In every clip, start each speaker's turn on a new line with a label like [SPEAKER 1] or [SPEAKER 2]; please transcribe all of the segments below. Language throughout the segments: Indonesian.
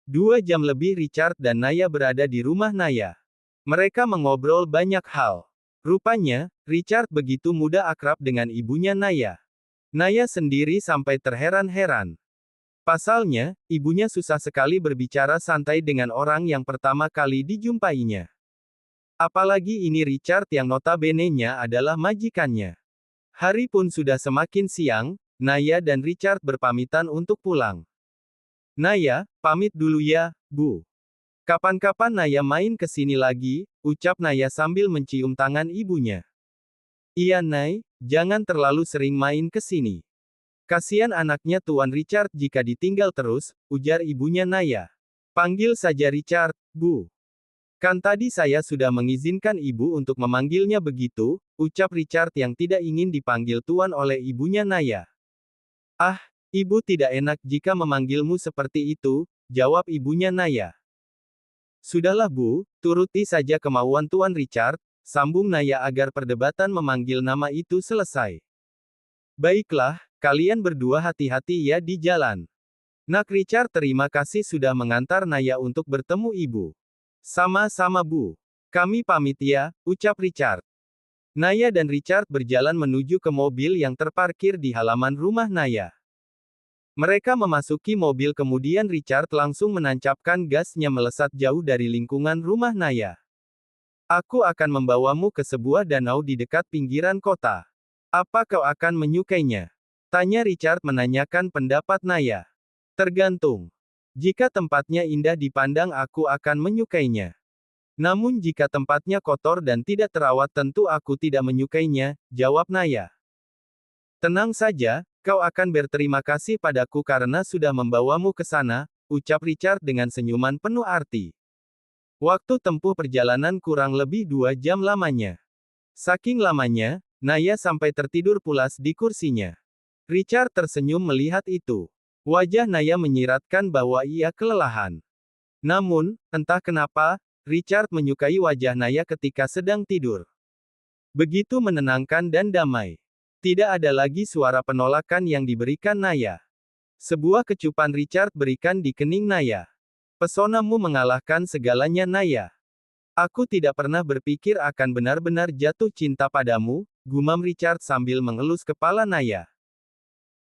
[SPEAKER 1] 2 jam lebih Richard dan Naya berada di rumah Naya. Mereka mengobrol banyak hal. Rupanya, Richard begitu mudah akrab dengan ibunya Naya. Naya sendiri sampai terheran-heran. Pasalnya, ibunya susah sekali berbicara santai dengan orang yang pertama kali dijumpainya. Apalagi ini Richard yang notabene-nya adalah majikannya. Hari pun sudah semakin siang, Naya dan Richard berpamitan untuk pulang. Naya, pamit dulu ya, Bu. Kapan-kapan Naya main ke sini lagi, ucap Naya sambil mencium tangan ibunya. Iya Nay, jangan terlalu sering main ke sini. Kasihan anaknya Tuan Richard jika ditinggal terus, ujar ibunya Naya. Panggil saja Richard, Bu. Kan tadi saya sudah mengizinkan ibu untuk memanggilnya begitu, ucap Richard yang tidak ingin dipanggil Tuan oleh ibunya Naya. Ah, ibu tidak enak jika memanggilmu seperti itu, jawab ibunya Naya. Sudahlah Bu, turuti saja kemauan Tuan Richard, sambung Naya agar perdebatan memanggil nama itu selesai. Baiklah, kalian berdua hati-hati ya di jalan. Nak Richard terima kasih sudah mengantar Naya untuk bertemu ibu. Sama-sama Bu. Kami pamit ya, ucap Richard. Naya dan Richard berjalan menuju ke mobil yang terparkir di halaman rumah Naya. Mereka memasuki mobil kemudian Richard langsung menancapkan gasnya melesat jauh dari lingkungan rumah Naya. Aku akan membawamu ke sebuah danau di dekat pinggiran kota. Apa kau akan menyukainya? Tanya Richard menanyakan pendapat Naya. Tergantung. Jika tempatnya indah dipandang aku akan menyukainya. Namun jika tempatnya kotor dan tidak terawat tentu aku tidak menyukainya, jawab Naya. Tenang saja, kau akan berterima kasih padaku karena sudah membawamu ke sana, ucap Richard dengan senyuman penuh arti. Waktu tempuh perjalanan kurang lebih 2 jam lamanya. Saking lamanya, Naya sampai tertidur pulas di kursinya. Richard tersenyum melihat itu. Wajah Naya menyiratkan bahwa ia kelelahan. Namun, entah kenapa, Richard menyukai wajah Naya ketika sedang tidur. Begitu menenangkan dan damai. Tidak ada lagi suara penolakan yang diberikan Naya. Sebuah kecupan Richard berikan di kening Naya. Pesonamu mengalahkan segalanya Naya. Aku tidak pernah berpikir akan benar-benar jatuh cinta padamu, gumam Richard sambil mengelus kepala Naya.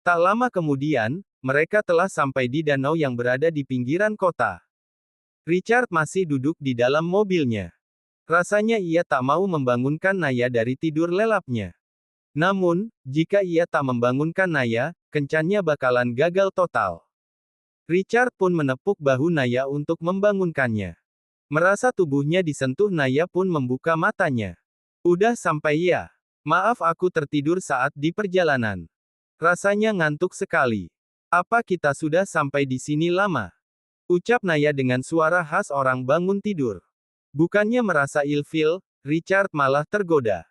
[SPEAKER 1] Tak lama kemudian, mereka telah sampai di danau yang berada di pinggiran kota. Richard masih duduk di dalam mobilnya. Rasanya ia tak mau membangunkan Naya dari tidur lelapnya. Namun, jika ia tak membangunkan Naya, kencannya bakalan gagal total. Richard pun menepuk bahu Naya untuk membangunkannya. Merasa tubuhnya disentuh Naya pun membuka matanya. Udah sampai ya? Maaf aku tertidur saat di perjalanan. Rasanya ngantuk sekali. Apa kita sudah sampai di sini lama? Ucap Naya dengan suara khas orang bangun tidur. Bukannya merasa ilfil, Richard malah tergoda.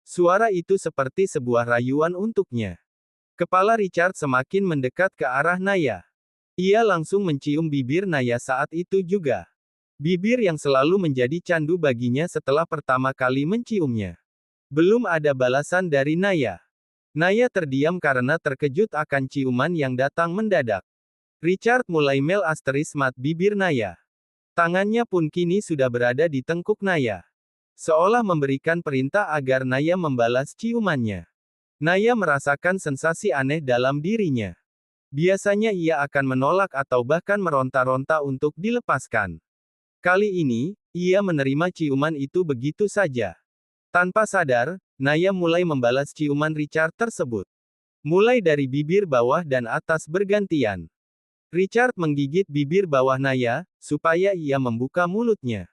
[SPEAKER 1] Suara itu seperti sebuah rayuan untuknya. Kepala Richard semakin mendekat ke arah Naya. Ia langsung mencium bibir Naya saat itu juga. Bibir yang selalu menjadi candu baginya setelah pertama kali menciumnya. Belum ada balasan dari Naya. Naya terdiam karena terkejut akan ciuman yang datang mendadak. Richard mulai mat bibir Naya. Tangannya pun kini sudah berada di tengkuk Naya. Seolah memberikan perintah agar Naya membalas ciumannya. Naya merasakan sensasi aneh dalam dirinya. Biasanya ia akan menolak atau bahkan meronta-ronta untuk dilepaskan. Kali ini, ia menerima ciuman itu begitu saja. Tanpa sadar, Naya mulai membalas ciuman Richard tersebut. Mulai dari bibir bawah dan atas bergantian. Richard menggigit bibir bawah Naya, supaya ia membuka mulutnya.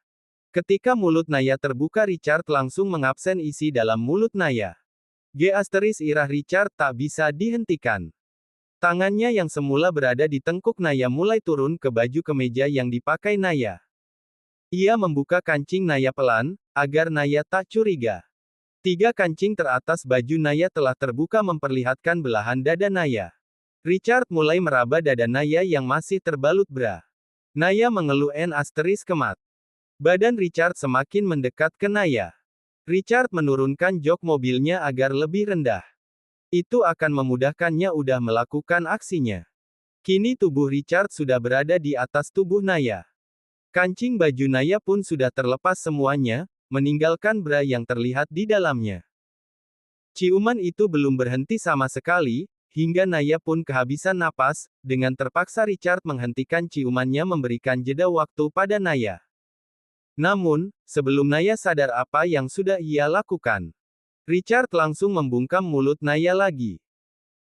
[SPEAKER 1] Ketika mulut Naya terbuka Richard langsung mengabsen isi dalam mulut Naya. Irah Richard tak bisa dihentikan. Tangannya yang semula berada di tengkuk Naya mulai turun ke baju kemeja yang dipakai Naya. Ia membuka kancing Naya pelan, agar Naya tak curiga. 3 kancing teratas baju Naya telah terbuka memperlihatkan belahan dada Naya. Richard mulai meraba dada Naya yang masih terbalut bra. Naya mengeluh kemat. Badan Richard semakin mendekat ke Naya. Richard menurunkan jok mobilnya agar lebih rendah. Itu akan memudahkannya udah melakukan aksinya. Kini tubuh Richard sudah berada di atas tubuh Naya. Kancing baju Naya pun sudah terlepas semuanya, meninggalkan bra yang terlihat di dalamnya. Ciuman itu belum berhenti sama sekali, hingga Naya pun kehabisan napas, dengan terpaksa Richard menghentikan ciumannya memberikan jeda waktu pada Naya. Namun, sebelum Naya sadar apa yang sudah ia lakukan, Richard langsung membungkam mulut Naya lagi.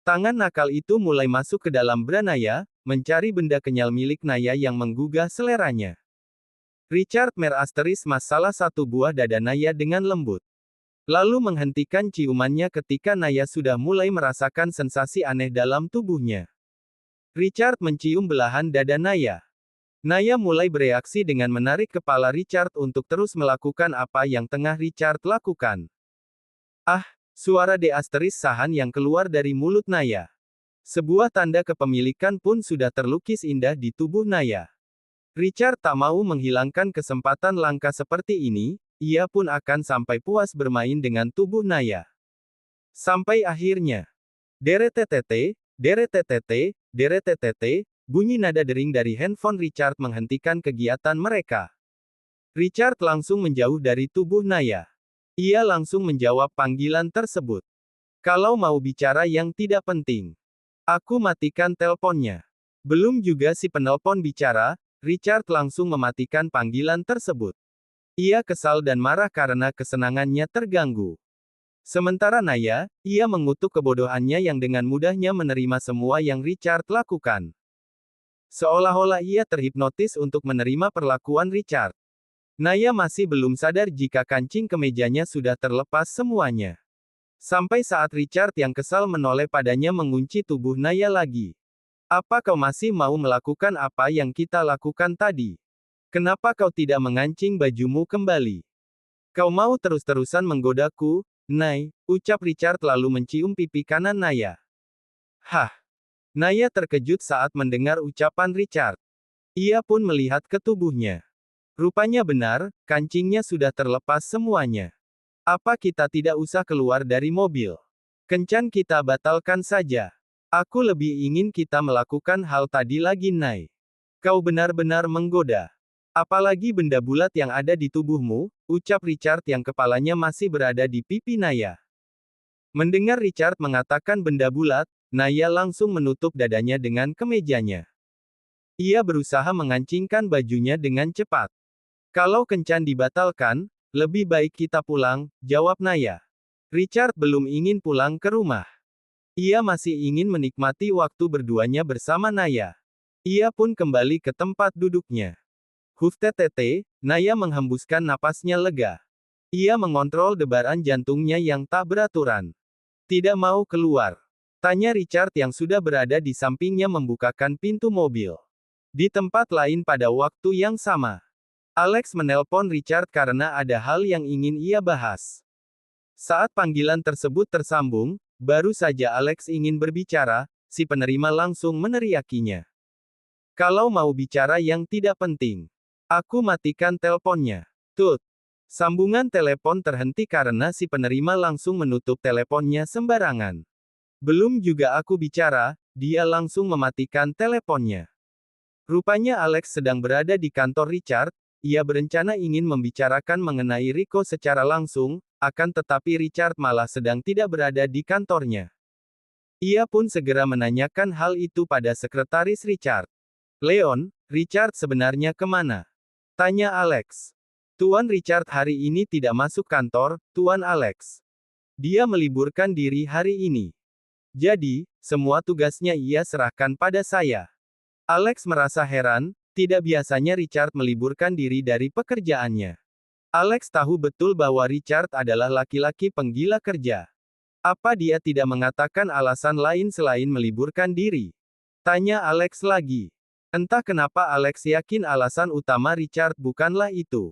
[SPEAKER 1] Tangan nakal itu mulai masuk ke dalam bra Naya, mencari benda kenyal milik Naya yang menggugah seleranya. Richard merasterismas salah satu buah dada Naya dengan lembut. Lalu menghentikan ciumannya ketika Naya sudah mulai merasakan sensasi aneh dalam tubuhnya. Richard mencium belahan dada Naya. Naya mulai bereaksi dengan menarik kepala Richard untuk terus melakukan apa yang tengah Richard lakukan. Ah, suara sahan yang keluar dari mulut Naya. Sebuah tanda kepemilikan pun sudah terlukis indah di tubuh Naya. Richard tak mau menghilangkan kesempatan langka seperti ini, ia pun akan sampai puas bermain dengan tubuh Naya. Sampai akhirnya, deretetete, deretetete, deretetete, bunyi nada dering dari handphone Richard menghentikan kegiatan mereka. Richard langsung menjauh dari tubuh Naya. Ia langsung menjawab panggilan tersebut. Kalau mau bicara yang tidak penting, aku matikan teleponnya. Belum juga si penelpon bicara, Richard langsung mematikan panggilan tersebut. Ia kesal dan marah karena kesenangannya terganggu. Sementara Naya, ia mengutuk kebodohannya yang dengan mudahnya menerima semua yang Richard lakukan. Seolah-olah ia terhipnotis untuk menerima perlakuan Richard. Naya masih belum sadar jika kancing kemejanya sudah terlepas semuanya. Sampai saat Richard yang kesal menoleh padanya mengunci tubuh Naya lagi. Apa kau masih mau melakukan apa yang kita lakukan tadi? Kenapa kau tidak mengancing bajumu kembali? Kau mau terus-terusan menggodaku, Nay, ucap Richard lalu mencium pipi kanan Naya. Hah! Naya terkejut saat mendengar ucapan Richard. Ia pun melihat ke tubuhnya. Rupanya benar, kancingnya sudah terlepas semuanya. Apa kita tidak usah keluar dari mobil? Kencan kita batalkan saja. Aku lebih ingin kita melakukan hal tadi lagi, Nay. Kau benar-benar menggoda. Apalagi benda bulat yang ada di tubuhmu, ucap Richard yang kepalanya masih berada di pipi Naya. Mendengar Richard mengatakan benda bulat, Naya langsung menutup dadanya dengan kemejanya. Ia berusaha mengancingkan bajunya dengan cepat. Kalau kencan dibatalkan, lebih baik kita pulang, jawab Naya. Richard belum ingin pulang ke rumah. Ia masih ingin menikmati waktu berduanya bersama Naya. Ia pun kembali ke tempat duduknya. Huftetete, Naya menghembuskan napasnya lega. Ia mengontrol debaran jantungnya yang tak beraturan. Tidak mau keluar. Tanya Richard yang sudah berada di sampingnya membukakan pintu mobil. Di tempat lain pada waktu yang sama, Alex menelpon Richard karena ada hal yang ingin ia bahas. Saat panggilan tersebut tersambung, baru saja Alex ingin berbicara, si penerima langsung meneriakinya. Kalau mau bicara yang tidak penting, aku matikan teleponnya. Tut. Sambungan telepon terhenti karena si penerima langsung menutup teleponnya sembarangan. Belum juga aku bicara, dia langsung mematikan teleponnya. Rupanya Alex sedang berada di kantor Richard, ia berencana ingin membicarakan mengenai Rico secara langsung, akan tetapi Richard malah sedang tidak berada di kantornya. Ia pun segera menanyakan hal itu pada sekretaris Richard. Leon, Richard sebenarnya kemana? Tanya Alex. Tuan Richard hari ini tidak masuk kantor, Tuan Alex. Dia meliburkan diri hari ini. Jadi, semua tugasnya ia serahkan pada saya. Alex merasa heran, tidak biasanya Richard meliburkan diri dari pekerjaannya. Alex tahu betul bahwa Richard adalah laki-laki penggila kerja. Apa dia tidak mengatakan alasan lain selain meliburkan diri? Tanya Alex lagi. Entah kenapa Alex yakin alasan utama Richard bukanlah itu.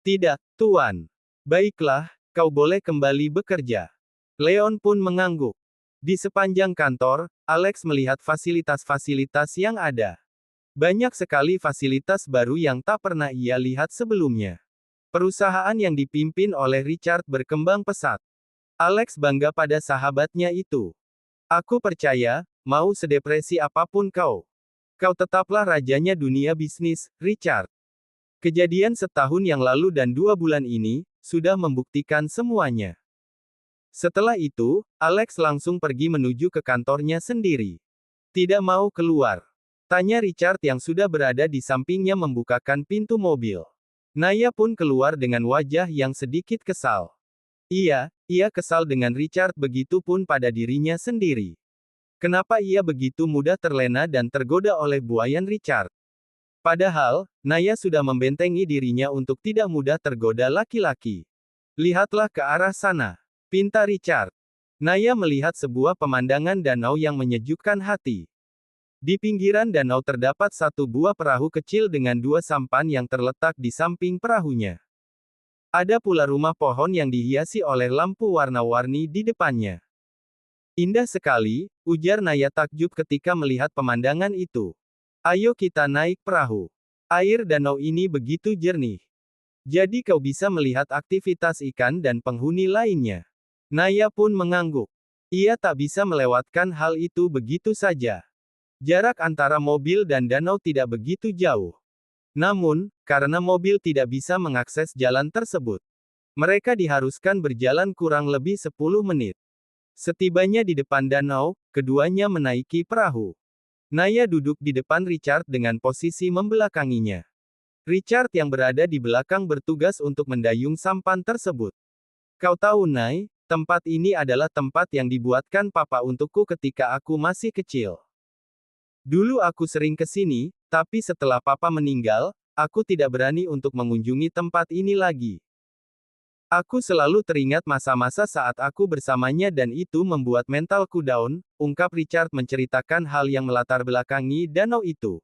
[SPEAKER 1] Tidak, Tuan. Baiklah, kau boleh kembali bekerja. Leon pun mengangguk. Di sepanjang kantor, Alex melihat fasilitas-fasilitas yang ada. Banyak sekali fasilitas baru yang tak pernah ia lihat sebelumnya. Perusahaan yang dipimpin oleh Richard berkembang pesat. Alex bangga pada sahabatnya itu. Aku percaya, mau sedepresi apapun kau, Kau tetaplah rajanya dunia bisnis, Richard. Kejadian setahun yang lalu dan 2 bulan ini, sudah membuktikan semuanya. Setelah itu, Alex langsung pergi menuju ke kantornya sendiri. Tidak mau keluar. Tanya Richard yang sudah berada di sampingnya membukakan pintu mobil. Naya pun keluar dengan wajah yang sedikit kesal. Ia kesal dengan Richard, begitupun pada dirinya sendiri. Kenapa ia begitu mudah terlena dan tergoda oleh buayan Richard? Padahal, Naya sudah membentengi dirinya untuk tidak mudah tergoda laki-laki. Lihatlah ke arah sana, pinta Richard. Naya melihat sebuah pemandangan danau yang menyejukkan hati. Di pinggiran danau terdapat satu buah perahu kecil dengan 2 sampan yang terletak di samping perahunya. Ada pula rumah pohon yang dihiasi oleh lampu warna-warni di depannya. Indah sekali, ujar Naya takjub ketika melihat pemandangan itu. Ayo kita naik perahu. Air danau ini begitu jernih. Jadi kau bisa melihat aktivitas ikan dan penghuni lainnya. Naya pun mengangguk. Ia tak bisa melewatkan hal itu begitu saja. Jarak antara mobil dan danau tidak begitu jauh. Namun, karena mobil tidak bisa mengakses jalan tersebut, mereka diharuskan berjalan kurang lebih 10 menit. Setibanya di depan danau, keduanya menaiki perahu. Naya duduk di depan Richard dengan posisi membelakanginya. Richard yang berada di belakang bertugas untuk mendayung sampan tersebut. Kau tahu, Nay, tempat ini adalah tempat yang dibuatkan Papa untukku ketika aku masih kecil. Dulu aku sering ke sini, tapi setelah Papa meninggal, aku tidak berani untuk mengunjungi tempat ini lagi. Aku selalu teringat masa-masa saat aku bersamanya dan itu membuat mentalku down, ungkap Richard menceritakan hal yang melatar belakangi danau itu.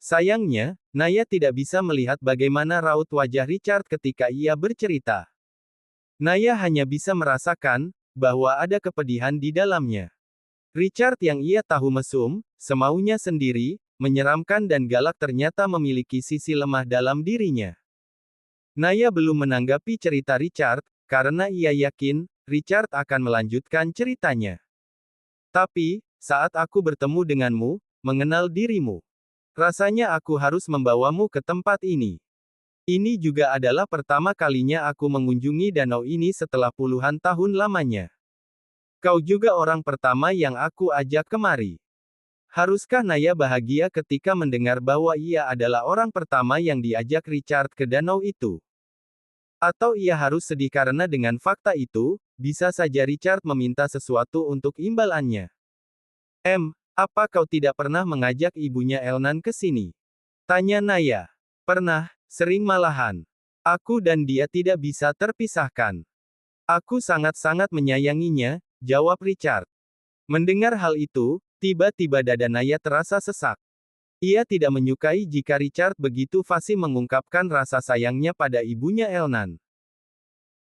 [SPEAKER 1] Sayangnya, Naya tidak bisa melihat bagaimana raut wajah Richard ketika ia bercerita. Naya hanya bisa merasakan bahwa ada kepedihan di dalamnya. Richard yang ia tahu mesum, semaunya sendiri, menyeramkan dan galak ternyata memiliki sisi lemah dalam dirinya. Naya belum menanggapi cerita Richard, karena ia yakin, Richard akan melanjutkan ceritanya. Tapi, saat aku bertemu denganmu, mengenal dirimu, rasanya aku harus membawamu ke tempat ini. Ini juga adalah pertama kalinya aku mengunjungi danau ini setelah puluhan tahun lamanya. Kau juga orang pertama yang aku ajak kemari. Haruskah Naya bahagia ketika mendengar bahwa ia adalah orang pertama yang diajak Richard ke danau itu? Atau ia harus sedih karena dengan fakta itu, bisa saja Richard meminta sesuatu untuk imbalannya? Apa kau tidak pernah mengajak ibunya Elnan ke sini? Tanya Naya. Pernah, sering malahan. Aku dan dia tidak bisa terpisahkan. Aku sangat-sangat menyayanginya, jawab Richard. Mendengar hal itu, tiba-tiba dada Naya terasa sesak. Ia tidak menyukai jika Richard begitu fasih mengungkapkan rasa sayangnya pada ibunya Elnan.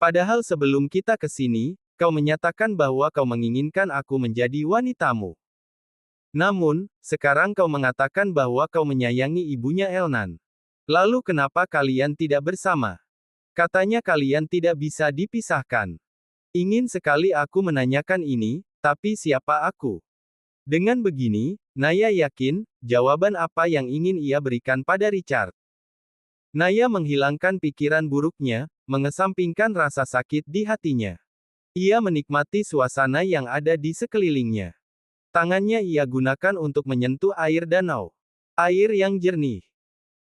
[SPEAKER 1] Padahal sebelum kita ke sini, kau menyatakan bahwa kau menginginkan aku menjadi wanitamu. Namun, sekarang kau mengatakan bahwa kau menyayangi ibunya Elnan. Lalu kenapa kalian tidak bersama? Katanya kalian tidak bisa dipisahkan. Ingin sekali aku menanyakan ini, tapi siapa aku? Dengan begini, Naya yakin, jawaban apa yang ingin ia berikan pada Richard. Naya menghilangkan pikiran buruknya, mengesampingkan rasa sakit di hatinya. Ia menikmati suasana yang ada di sekelilingnya. Tangannya ia gunakan untuk menyentuh air danau. Air yang jernih.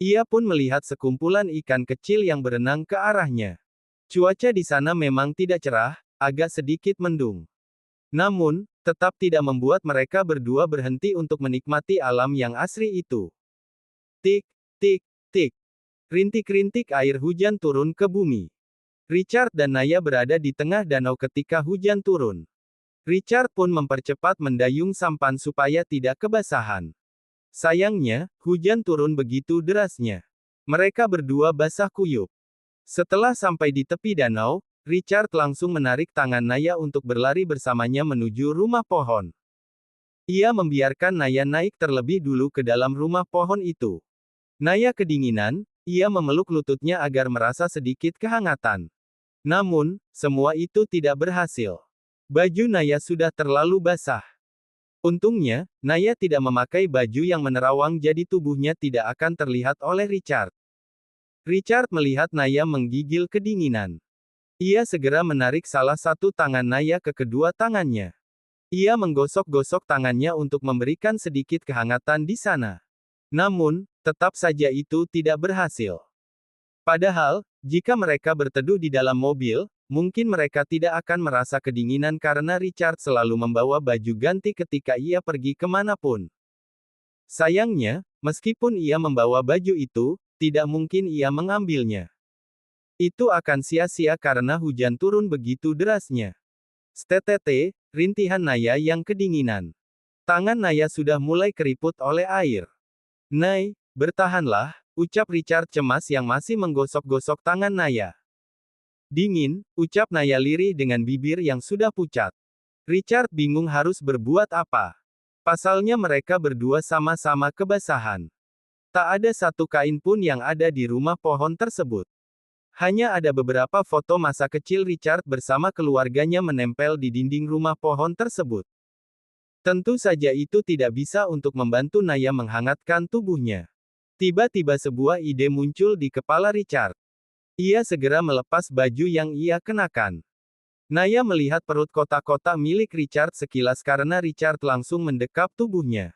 [SPEAKER 1] Ia pun melihat sekumpulan ikan kecil yang berenang ke arahnya. Cuaca di sana memang tidak cerah, agak sedikit mendung. Namun, tetap tidak membuat mereka berdua berhenti untuk menikmati alam yang asri itu. Tik, tik, tik. Rintik-rintik air hujan turun ke bumi. Richard dan Naya berada di tengah danau ketika hujan turun. Richard pun mempercepat mendayung sampan supaya tidak kebasahan. Sayangnya, hujan turun begitu derasnya. Mereka berdua basah kuyup. Setelah sampai di tepi danau, Richard langsung menarik tangan Naya untuk berlari bersamanya menuju rumah pohon. Ia membiarkan Naya naik terlebih dulu ke dalam rumah pohon itu. Naya kedinginan, ia memeluk lututnya agar merasa sedikit kehangatan. Namun, semua itu tidak berhasil. Baju Naya sudah terlalu basah. Untungnya, Naya tidak memakai baju yang menerawang jadi tubuhnya tidak akan terlihat oleh Richard. Richard melihat Naya menggigil kedinginan. Ia segera menarik salah satu tangan Naya ke kedua tangannya. Ia menggosok-gosok tangannya untuk memberikan sedikit kehangatan di sana. Namun, tetap saja itu tidak berhasil. Padahal, jika mereka berteduh di dalam mobil, mungkin mereka tidak akan merasa kedinginan karena Richard selalu membawa baju ganti ketika ia pergi kemanapun. Sayangnya, meskipun ia membawa baju itu, tidak mungkin ia mengambilnya. Itu akan sia-sia karena hujan turun begitu derasnya. Stetete, rintihan Naya yang kedinginan. Tangan Naya sudah mulai keriput oleh air. Nay, bertahanlah, ucap Richard cemas yang masih menggosok-gosok tangan Naya. Dingin, ucap Naya lirih dengan bibir yang sudah pucat. Richard bingung harus berbuat apa. Pasalnya mereka berdua sama-sama kebasahan. Tak ada satu kain pun yang ada di rumah pohon tersebut. Hanya ada beberapa foto masa kecil Richard bersama keluarganya menempel di dinding rumah pohon tersebut. Tentu saja itu tidak bisa untuk membantu Naya menghangatkan tubuhnya. Tiba-tiba sebuah ide muncul di kepala Richard. Ia segera melepas baju yang ia kenakan. Naya melihat perut kotak-kotak milik Richard sekilas karena Richard langsung mendekap tubuhnya.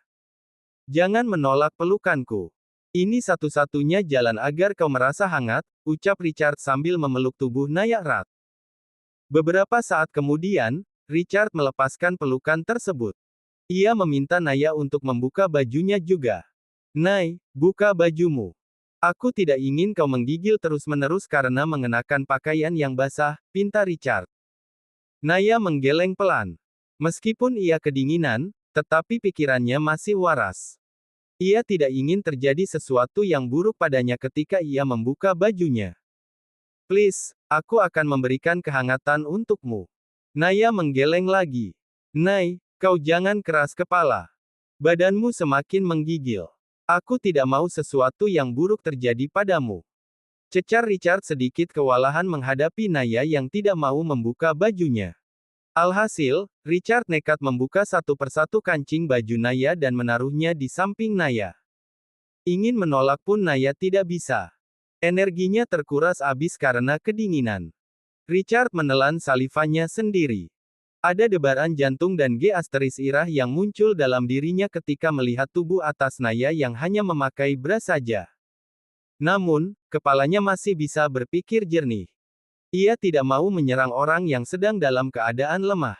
[SPEAKER 1] Jangan menolak pelukanku. Ini satu-satunya jalan agar kau merasa hangat, ucap Richard sambil memeluk tubuh Naya erat. Beberapa saat kemudian, Richard melepaskan pelukan tersebut. Ia meminta Naya untuk membuka bajunya juga. Nay, buka bajumu. Aku tidak ingin kau menggigil terus-menerus karena mengenakan pakaian yang basah, pinta Richard. Naya menggeleng pelan. Meskipun ia kedinginan, tetapi pikirannya masih waras. Ia tidak ingin terjadi sesuatu yang buruk padanya ketika ia membuka bajunya. Please, aku akan memberikan kehangatan untukmu. Naya menggeleng lagi. Nay, kau jangan keras kepala. Badanmu semakin menggigil. Aku tidak mau sesuatu yang buruk terjadi padamu. Cecar Richard sedikit kewalahan menghadapi Naya yang tidak mau membuka bajunya. Alhasil, Richard nekat membuka satu persatu kancing baju Naya dan menaruhnya di samping Naya. Ingin menolak pun Naya tidak bisa. Energinya terkuras habis karena kedinginan. Richard menelan salivanya sendiri. Ada debaran jantung dan irah yang muncul dalam dirinya ketika melihat tubuh atas Naya yang hanya memakai bra saja. Namun, kepalanya masih bisa berpikir jernih. Ia tidak mau menyerang orang yang sedang dalam keadaan lemah.